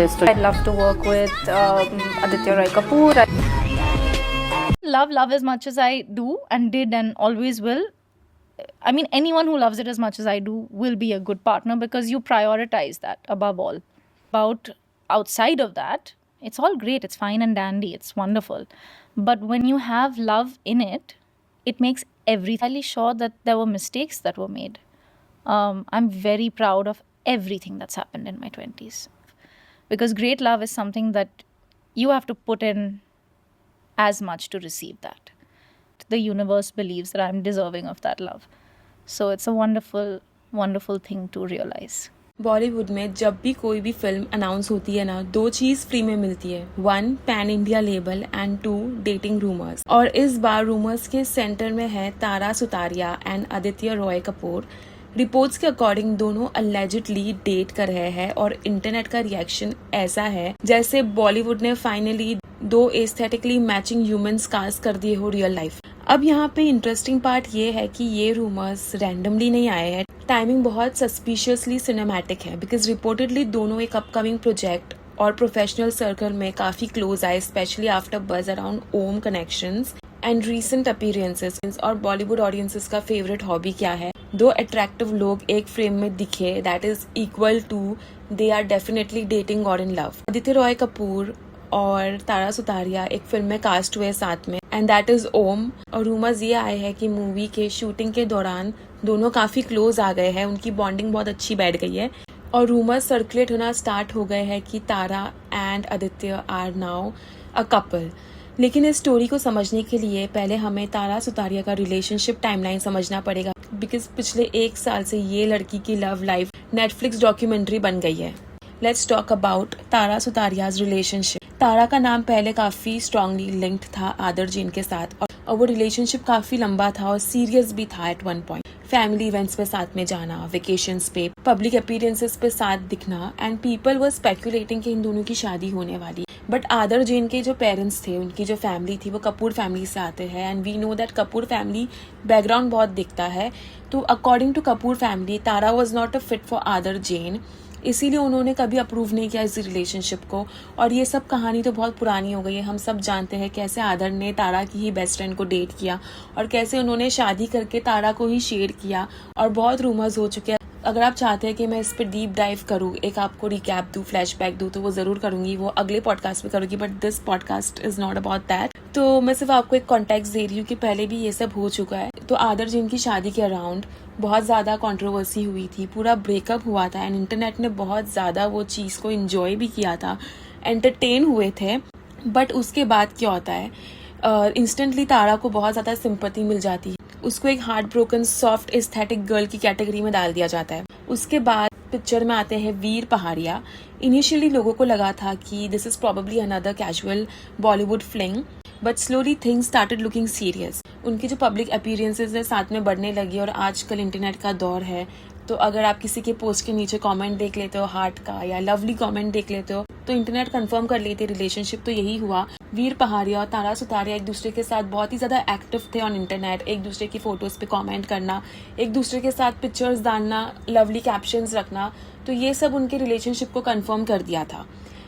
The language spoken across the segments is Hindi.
I'd love to work with Aditya Roy Kapoor. Love as much as I do and did and always will. I mean, anyone who loves it as much as I do will be a good partner because you prioritize that above all. About outside of that, it's all great, it's fine and dandy, it's wonderful. But when you have love in it, it makes everything. I'm really sure that there were mistakes that were made. I'm very proud of everything that's happened in my 20s. Because great love is something that you have to put in as much to receive that. The universe believes that I'm deserving of that love. So it's a wonderful, wonderful thing to realize. Bollywood में जब भी कोई भी फिल्म अनाउंस होती है ना, दो चीज फ्री में मिलती है, 1 pan India label and 2 dating rumours. और इस बार रूमर्स के सेंटर में है तारा सुतारिया एंड आदित्य रॉय कपूर। रिपोर्ट्स के अकॉर्डिंग दोनों अलेजिडली डेट कर रहे हैं और इंटरनेट का रिएक्शन ऐसा है जैसे बॉलीवुड ने finally 2 aesthetically matching humans cast कर दिए हो रियल लाइफ। अब यहाँ पे इंटरेस्टिंग पार्ट ये है कि ये रूमर्स रैंडमली नहीं आए हैं, टाइमिंग बहुत सस्पिशियसली सिनेमैटिक है बिकॉज रिपोर्टेडली दोनों एक अपकमिंग प्रोजेक्ट और प्रोफेशनल सर्कल में काफी क्लोज आए, especially after buzz around Om connections and recent appearances. और बॉलीवुड ऑडियंसेस का फेवरेट हॉबी क्या है, 2 अट्रैक्टिव लोग एक फ्रेम में दिखे, that is equal to they are definitely dating और इन लव। आदित्य रॉय कपूर और तारा सुतारिया एक फिल्म में कास्ट हुए साथ में एंड दैट इज ओम। और रूमर्स ये आए हैं कि मूवी के शूटिंग के दौरान दोनों काफी क्लोज आ गए हैं, उनकी बॉन्डिंग बहुत अच्छी बैठ गई है। और रूमर्स सर्कुलेट होना स्टार्ट हो गए हैं कि Tara and Aditya are now a couple. लेकिन इस स्टोरी को समझने के लिए पहले हमें तारा सुतारिया का रिलेशनशिप टाइमलाइन समझना पड़ेगा बिकॉज पिछले 1 साल से ये लड़की की लव लाइफ नेटफ्लिक्स डॉक्यूमेंट्री बन गई है। Let's talk about Tara Sutaria's relationship. Tara का नाम पहले काफी स्ट्रांगली लिंक्ड था आदर जीन के साथ और वो रिलेशनशिप काफी लंबा था और सीरियस भी था at one point. Family events पे साथ में जाना, वेकेशंस पे, पब्लिक अपीयरेंसेस पे साथ दिखना एंड पीपल वर स्पेक्यूलेटिंग कि इन दोनों की शादी होने वाली। बट आदर जैन के जो पेरेंट्स थे, उनकी जो फैमिली थी वो कपूर फैमिली से आते हैं and we know that Kapoor family background बहुत दिखता है। तो according to Kapoor family Tara was not a fit for Aadar Jain, इसीलिए उन्होंने कभी अप्रूव नहीं किया इस रिलेशनशिप को। और ये सब कहानी तो बहुत पुरानी हो गई है, हम सब जानते हैं कैसे आदर ने तारा की ही बेस्ट फ्रेंड को डेट किया और कैसे उन्होंने शादी करके तारा को ही शेयर किया और बहुत रूमर्स हो चुके हैं। अगर आप चाहते हैं कि मैं इस पर डीप डाइव करूँ, एक आपको रिकैप दूँ, फ्लैशबैक दूँ, तो वो जरूर करूंगी, वो अगले पॉडकास्ट में करूंगी, but this podcast is not about that. तो मैं सिर्फ आपको एक कॉन्टेक्स्ट दे रही हूँ कि पहले भी ये सब हो चुका है। तो आदर जिनकी शादी के अराउंड बहुत ज्यादा कंट्रोवर्सी हुई थी, पूरा ब्रेकअप हुआ था एंड इंटरनेट ने बहुत ज्यादा वो चीज को एंजॉय भी किया था, एंटरटेन हुए थे। बट उसके बाद क्या होता है, इंस्टेंटली तारा को बहुत ज्यादा सिंपैथी मिल जाती है, उसको एक heart broken soft aesthetic girl की कैटेगरी में डाल दिया जाता है। उसके बाद पिक्चर में आते हैं वीर पहाड़िया। इनिशियली लोगों को लगा था कि this is probably another casual Bollywood fling, but slowly things started looking serious. उनकी जो पब्लिक अपीयरेंसेस है साथ में बढ़ने लगी और आजकल इंटरनेट का दौर है, तो अगर आप किसी के पोस्ट के नीचे कमेंट देख लेते हो हार्ट का या लवली कमेंट देख लेते हो तो इंटरनेट कंफर्म कर लेते रिलेशनशिप। तो यही हुआ, वीर पहाड़िया और तारा सुतारिया एक दूसरे के साथ बहुत ही ज्यादा एक्टिव थे ऑन इंटरनेट, एक दूसरे की फोटोज पे कमेंट करना, एक दूसरे के साथ पिक्चर्स डालना, लवली कैप्शंस रखना, तो ये सब उनके रिलेशनशिप को कंफर्म कर दिया था।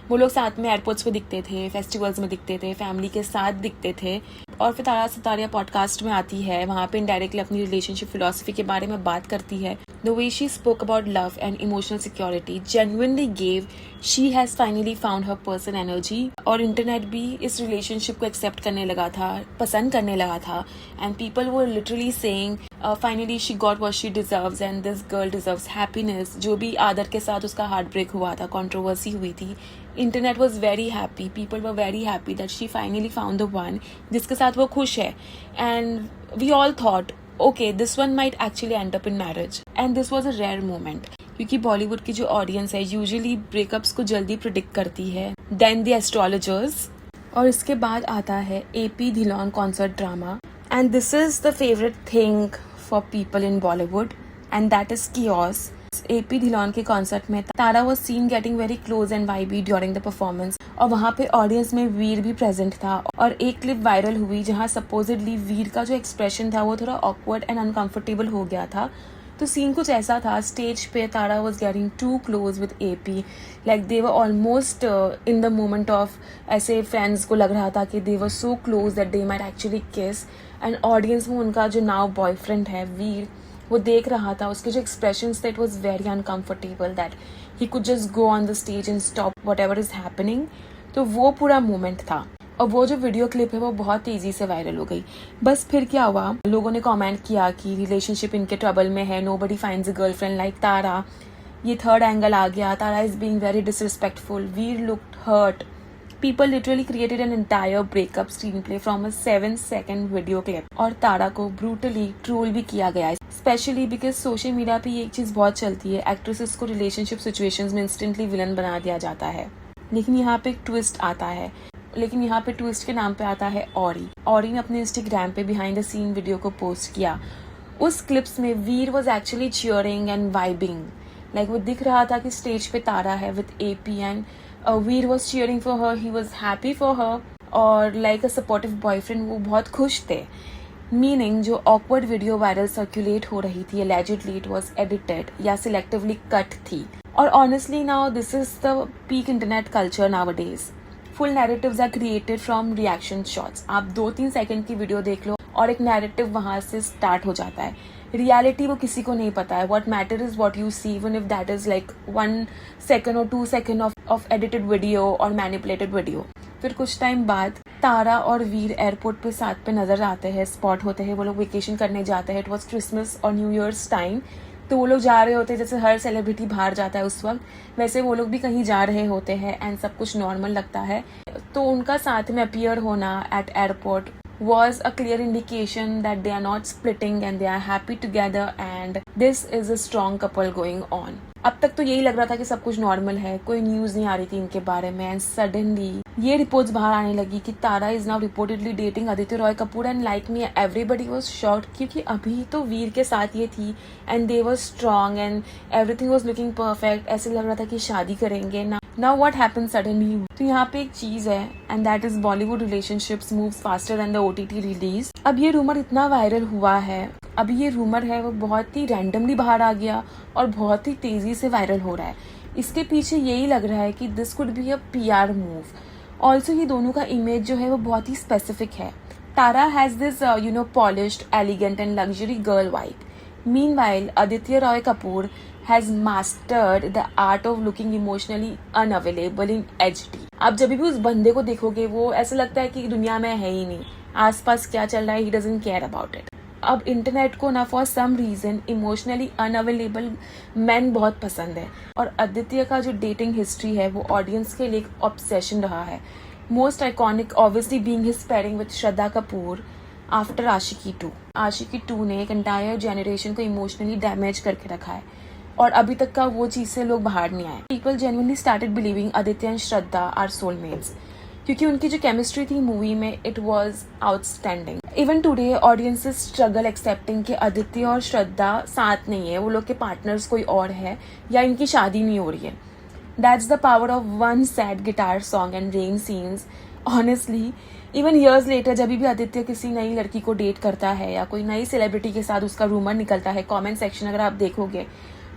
वो लोग साथ में एयरपोर्ट्स पे दिखते थे, फेस्टिवल्स में दिखते थे, फैमिली के साथ दिखते थे। और फिर तारा सुतारिया पॉडकास्ट में आती है, वहाँ पे इनडायरेक्टली अपनी रिलेशनशिप फिलॉसफी के बारे में बात करती है। The way she spoke about love and emotional security genuinely gave she has finally found her person energy. और इंटरनेट भी इस रिलेशनशिप को एक्सेप्ट करने लगा था, पसंद करने लगा था and people were literally saying finally she got what she deserves and this girl deserves happiness. जो भी आदर के साथ उसका हार्ट ब्रेक हुआ था, कंट्रोवर्सी हुई थी, internet was very happy, people were very happy that she finally found the one जिसके साथ वो खुश है। And we all thought okay this one might actually end up in marriage and this was a rare moment, क्योंकि बॉलीवुड की जो ऑडियंस है यूजुअली ब्रेकअप्स को जल्दी प्रिडिक्ट करती है देन द एस्ट्रोलॉजर्स। और इसके बाद आता है AP Dhillon concert drama and this is the favourite thing for people in Bollywood and that is chaos. AP Dhillon के कॉन्सर्ट में Tara was seen getting very close and vibey during the performance और वहाँ पे ऑडियंस में वीर भी प्रेजेंट था। और एक क्लिप वायरल हुई जहाँ सपोजिडली वीर का जो एक्सप्रेशन था वो थोड़ा ऑकवर्ड एंड अनकंफर्टेबल हो गया था। तो सीन कुछ ऐसा था, स्टेज पे Tara was getting too close with AP, like they were almost in the moment of, ऐसे फ्रेंड्स को लग रहा था कि they were so close that they might actually kiss, and audience में उनका जो नाउ बॉयफ्रेंड है वीर, वो देख रहा था, उसके जो एक्सप्रेशंस थे, it was very uncomfortable that he could just go on the stage and stop what ever is happening. तो वो पूरा मोमेंट था, और वो जो वीडियो क्लिप है वो बहुत तेजी से वायरल हो गई। बस फिर क्या हुआ, लोगों ने कमेंट किया कि रिलेशनशिप इनके ट्रबल में है, nobody finds a girlfriend like Tara, ये थर्ड एंगल आ गया, Tara is being very disrespectful, Veer looked hurt. People literally created an entire breakup screenplay from a 7-second video clip, और तारा को brutally troll भी किया गया, स्पेशली बिकॉज सोशल मीडिया पे ये एक चीज़ बहुत चलती है, एक्ट्रेसेस को रिलेशनशिप सिचुएशंस में इंस्टेंटली विलन बना दिया जाता है। लेकिन यहाँ पे एक ट्विस्ट आता है, लेकिन यहाँ पे ट्विस्ट के नाम पे आता है औरी ने अपने इंस्टाग्राम पे बिहाइंड द सीन वीडियो को पोस्ट किया। उस क्लिप्स में Veer was actually cheering and vibing, like वो दिख रहा था कि स्टेज पे तारा है with AP and Veer was cheering for her, he was happy for her, और लाइक अ सपोर्टिव बॉयफ्रेंड वो बहुत खुश थे। मीनिंग जो ऑकवर्ड वीडियो वायरल सर्कुलेट हो रही थी, allegedly it was edited या सिलेक्टिवली कट थी। और honestly now this is the peak internet culture nowadays. Full narratives are created from reaction shots. आप 2-3 सेकंड की वीडियो देख लो और एक नैरेटिव वहां से स्टार्ट हो जाता है। रियलिटी वो किसी को नहीं पता है। What matter is what you see, even if that is like 1 second or 2 second of edited video और मैनिपुलेटेड वीडियो। फिर कुछ टाइम बाद तारा और वीर एयरपोर्ट पे साथ पे नजर आते हैं, स्पॉट होते हैं, वो लोग वेकेशन करने जाते हैं। इट वॉज क्रिसमस और न्यू ईयर्स टाइम, तो वो लोग जा रहे होते हैं जैसे हर सेलिब्रिटी बाहर जाता है उस वक्त, वैसे वो लोग भी कहीं जा रहे होते हैं एंड सब कुछ नॉर्मल लगता है। तो उनका साथ में अपीयर होना eight airport was a clear indication that they are not splitting and they are happy together and this is a strong couple going on. अब तक तो यही लग रहा था कि सब कुछ नॉर्मल है, कोई न्यूज नहीं आ रही थी इनके बारे में, एंड सडनली ये रिपोर्ट्स बाहर आने लगी कि Tara is now reportedly dating Aditya Roy Kapoor and like me everybody was shocked, क्योंकि अभी तो वीर के साथ ये थी and they were strong and everything was looking perfect, ऐसे लग रहा था कि शादी करेंगे ना। नाउ व्हाट हैपेंड सडनली, तो यहाँ पे एक चीज है and that is Bollywood relationships moves faster than the OTT release. अब ये रूमर इतना वायरल हुआ है, अभी ये रूमर है वो बहुत ही रैंडमली बाहर आ गया और बहुत ही तेजी से वायरल हो रहा है। इसके पीछे यही लग रहा है कि this could be a PR move. Also ये दोनों का इमेज जो है वो बहुत ही स्पेसिफिक है। Tara has this polished, elegant and luxury girl vibe. Meanwhile Aditya Roy Kapoor has mastered the art of looking emotionally unavailable in HD। आप जब भी उस बंदे को देखोगे वो ऐसा लगता है कि दुनिया में है ही नहीं, आसपास क्या चल रहा है, he doesn't care about it। अब इंटरनेट को ना for some reason emotionally unavailable man बहुत पसंद है, और आदित्य का जो डेटिंग हिस्ट्री है वो ऑडियंस के लिए एक ऑब्सेशन रहा है। Most iconic obviously being his pairing with Shraddha Kapoor after Aashiqui 2। Aashiqui 2 ने एक एंटायर जेनरेशन को इमोशनली डैमेज करके रखा है, और अभी तक का वो चीज से लोग बाहर नहीं आए। People genuinely started believing Aditya and Shraddha are soulmates, क्योंकि उनकी जो केमिस्ट्री थी मूवी में it was outstanding. Even today audiences struggle accepting कि आदित्य और श्रद्धा साथ नहीं है, वो लोग के पार्टनर्स कोई और है या इनकी शादी नहीं हो रही है। That's the power of one sad guitar song and rain scenes. Honestly even years later जब भी आदित्य किसी नई लड़की को डेट करता है या कोई नई सेलिब्रिटी के साथ उसका रूमर निकलता है, कमेंट सेक्शन अगर आप देखोगे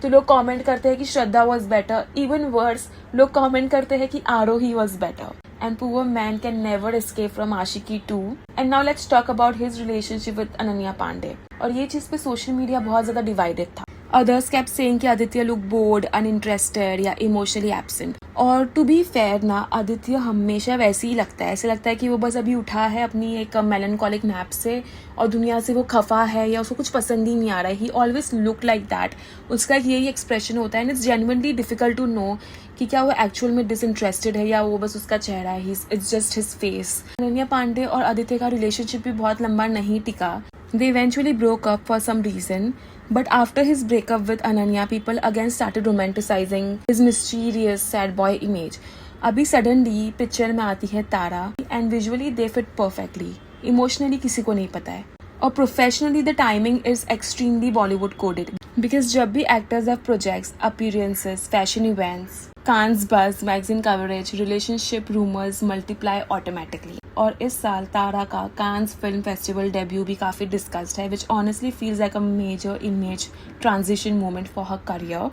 तो लोग कमेंट करते हैं कि Shraddha was better. Even worse, लोग कमेंट करते हैं कि Aarohi was better. And poor man can never escape from Aashiqui 2। And now let's talk about his relationship with Ananya Panday. और ये चीज पे सोशल मीडिया बहुत ज्यादा डिवाइडेड था। Others kept saying कि आदित्य look bored, uninterested या emotionally absent। और टू बी फेयर ना, आदित्य हमेशा वैसे ही लगता है, ऐसे लगता है कि वो बस अभी उठा है अपनी एक मेलनकॉलिक नैप से और दुनिया से वो खफा है या उसको कुछ पसंद ही नहीं आ रहा है। He always look like that. उसका यही एक्सप्रेशन होता है and it's genuinely difficult to know कि क्या वो एक्चुअल में डिसइंटरेस्टेड है या वो बस उसका चेहरा है, it's just his face. Ananya Panday और आदित्य का रिलेशनशिप भी बहुत लंबा नहीं टिका। They eventually broke up for some reason, but after his breakup with Ananya, people again started romanticizing his mysterious sad boy image. अभी suddenly पिक्चर में आती है तारा and visually they fit perfectly. Emotionally किसी को नहीं पता है, और professionally the timing is extremely Bollywood coded because जब भी actors have projects, appearances, fashion events, Cannes buzz, magazine coverage, relationship rumors multiply automatically. और इस साल तारा का कांस फिल्म फेस्टिवल डेब्यू भी काफ़ी डिस्कस्ड है, which honestly feels like a major image transition moment for her career.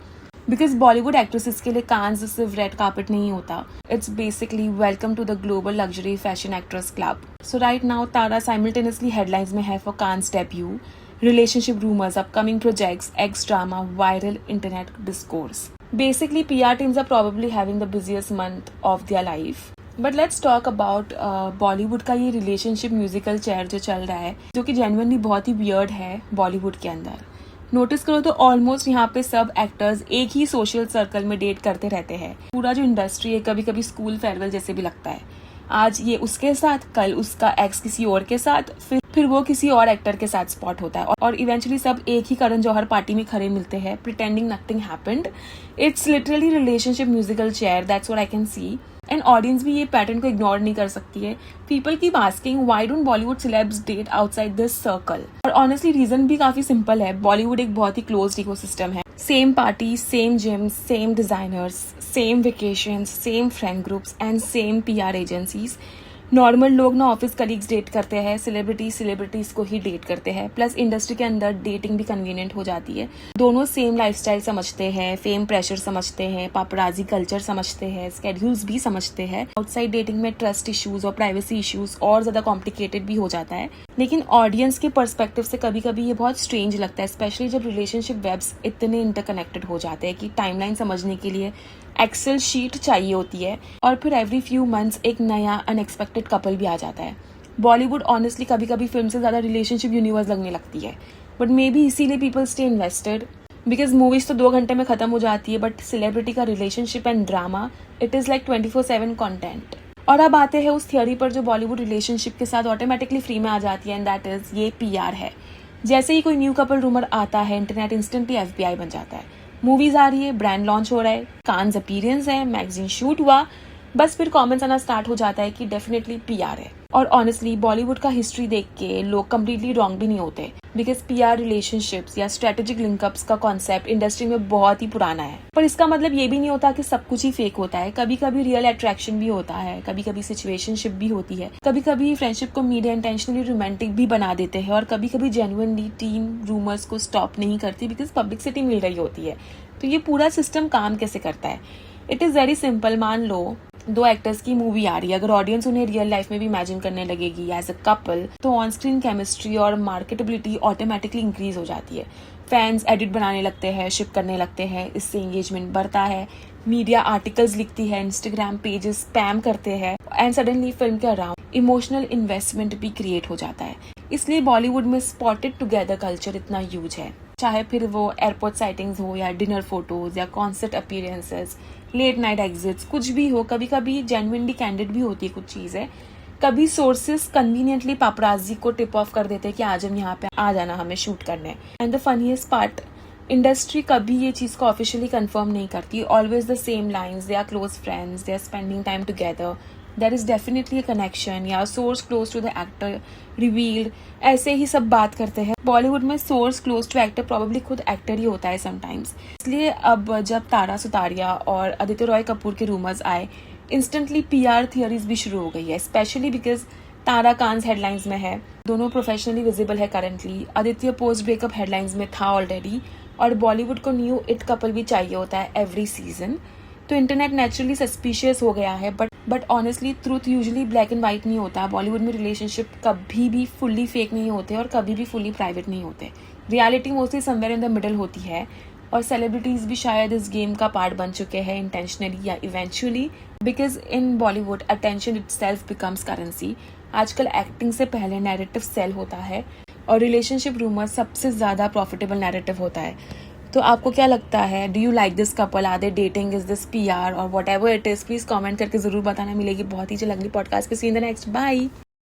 Because Bollywood actresses के लिए कांस सिर्फ रेड कार्पेट नहीं होता, it's basically welcome to the global luxury fashion actress club. So right now Tara simultaneously headlines में है for Cannes debut, relationship rumors, upcoming projects, ex drama, viral internet discourse. Basically, PR teams are probably having the busiest month of their life. But let's talk about Bollywood का ये relationship musical chair जो चल रहा है, जो कि genuinely बहुत ही weird है Bollywood के अंदर। नोटिस करो तो ऑलमोस्ट यहाँ पे सब एक्टर्स एक ही सोशल सर्कल में डेट करते रहते हैं। पूरा जो इंडस्ट्री है कभी कभी स्कूल फेयरवेल जैसे भी लगता है। आज ये उसके साथ, कल उसका एक्स किसी और के साथ, फिर वो किसी और एक्टर के साथ स्पॉट होता है और इवेंचुअली सब एक ही करण जौहर पार्टी में खड़े मिलते हैं, pretending nothing happened. It's literally relationship musical chair, that's what I can see. And audience भी ये पैटर्न को इग्नोर नहीं कर सकती है। People keep asking why don't Bollywood celebs date outside this circle, और ऑनेस्टली रीजन भी काफी सिंपल है। बॉलीवुड एक बहुत ही क्लोज्ड इकोसिस्टम है। Same party, same gym, same designers, same vacations, same friend groups and same PR agencies. Normal लोग ना ऑफिस कलीग्स डेट करते हैं, सेलिब्रिटीज को ही डेट करते हैं। प्लस इंडस्ट्री के अंदर डेटिंग भी कन्वीनियंट हो जाती है। दोनों सेम लाइफस्टाइल समझते हैं, फेम प्रेशर समझते हैं, पापराजी कल्चर समझते हैं, स्केड्यूल्स भी समझते हैं। आउटसाइड डेटिंग में ट्रस्ट इश्यूज और प्राइवेसी इश्यूज और ज्यादा कॉम्प्लिकेटेड भी हो जाता है। लेकिन ऑडियंस के पर्सपेक्टिव से कभी कभी ये बहुत स्ट्रेंज लगता है, स्पेशली जब रिलेशनशिप वेब्स इतने इंटरकनेक्टेड हो जाते हैं कि टाइमलाइन समझने के लिए एक्सेल शीट चाहिए होती है और फिर एवरी फ्यू मंथ्स एक नया अनएक्सपेक्टेड कपल भी आ जाता है। बॉलीवुड ऑनेस्टली कभी कभी फिल्म से ज्यादा रिलेशनशिप यूनिवर्स लगने लगती है, बट मे बी इसीलिए people stay invested. Because movies तो 2 घंटे में खत्म हो जाती है, बट सेलिब्रिटी का relationship and drama it is like 24/7 content. और अब आते हैं उस थियोरी पर जो बॉलीवुड रिलेशनशिप के साथ ऑटोमेटिकली फ्री में आ जाती है, एंड दैट इज ये PR है। जैसे ही कोई न्यू कपल रूमर आता है, इंटरनेट इंस्टेंटली FBI बन जाता है। मूवीज आ रही है, ब्रांड लॉन्च हो रहा है, कांस अपीयरेंस है, मैगजीन शूट हुआ, बस फिर कमेंट्स आना स्टार्ट हो जाता है कि डेफिनेटली PR है। और ऑनेस्टली बॉलीवुड का हिस्ट्री देख के लोग कम्प्लीटली रॉन्ग भी नहीं होते, बिकॉज PR रिलेशनशिप्स या स्ट्रेटेजिक लिंकअप्स का कॉन्सेप्ट इंडस्ट्री में बहुत ही पुराना है। पर इसका मतलब ये भी नहीं होता कि सब कुछ ही फेक होता है। कभी कभी रियल अट्रैक्शन भी होता है, कभी कभी सिचुएशनशिप भी होती है, कभी कभी फ्रेंडशिप को मीडिया इंटेंशनली रोमांटिक भी बना देते हैं, और कभी कभी जेन्युइनली टीम रूमर्स को स्टॉप नहीं करती बिकॉज पब्लिसिटी मिल रही होती है। तो ये पूरा सिस्टम काम कैसे करता है? It is very simple. मान लो 2 एक्टर्स की मूवी आ रही है, अगर ऑडियंस उन्हें रियल लाइफ में भी इमेजिन करने लगेगी एज अ कपल, तो ऑन स्क्रीन केमिस्ट्री और मार्केटेबिलिटी ऑटोमेटिकली इंक्रीज हो जाती है। फैंस एडिट बनाने लगते हैं, शिप करने लगते हैं, इससे एंगेजमेंट बढ़ता है। मीडिया आर्टिकल्स लिखती है, इंस्टाग्राम पेजेस स्पैम करते हैं, एंड सडनली फिल्म के अराउंड इमोशनल इन्वेस्टमेंट भी क्रिएट हो जाता है। इसलिए बॉलीवुड में स्पॉटेड टुगेदर कल्चर इतना ह्यूज है, चाहे फिर वो एयरपोर्ट साइटिंग्स हो या डिनर फोटोज या concert appearances, late night exits, कुछ भी हो। कभी कभी जेन्युइनली कैंडिड भी होती है कुछ चीजें। कभी सोर्सेस कन्वीनियंटली पापराजी को टिप ऑफ कर देते हैं कि आज हम यहाँ पे आ जाना, हमें शूट करने। And the funniest part, industry कभी ये चीज को ऑफिशियली कंफर्म नहीं करती। Always the same lines, they are close friends, they are spending time together, there is definitely a connection, या source close to the actor revealed, ऐसे ही सब बात करते हैं। बॉलीवुड में source close to actor probably खुद एक्टर ही होता है समटाइम्स। इसलिए अब जब तारा सुतारिया और आदित्य रॉय कपूर के रूमर्स आए, इंस्टेंटली PR थियरीज भी शुरू हो गई है, specially because Tara Cannes headlines में है, दोनों प्रोफेशनली विजिबल है currently. Aditya post breakup headlines में था ऑलरेडी, और बॉलीवुड को न्यू इट कपल भी चाहिए होता है एवरी सीजन। तो इंटरनेट नेचुरली सस्पिशियस हो गया है, but honestly truth usually black and white नहीं होता। बॉलीवुड में रिलेशनशिप कभी भी फुल्ली फेक नहीं होते और कभी भी फुल्ली प्राइवेट नहीं होते। Reality mostly somewhere in the middle होती है, और सेलिब्रिटीज भी शायद इस गेम का पार्ट बन चुके हैं इंटेंशनली या eventually, because in Bollywood attention itself becomes currency. आजकल एक्टिंग से पहले नैरेटिव सेल होता है, और रिलेशनशिप रूमर सबसे ज्यादा प्रॉफिटेबल नैरेटिव होता है। तो आपको क्या लगता है? Do you like this couple? Are they dating? Is this PR? और whatever it is, please comment करके जरूर बताना। मिलेगी बहुत ही जल्द अगली पॉडकास्ट के सीन द नेक्स्ट। बाय।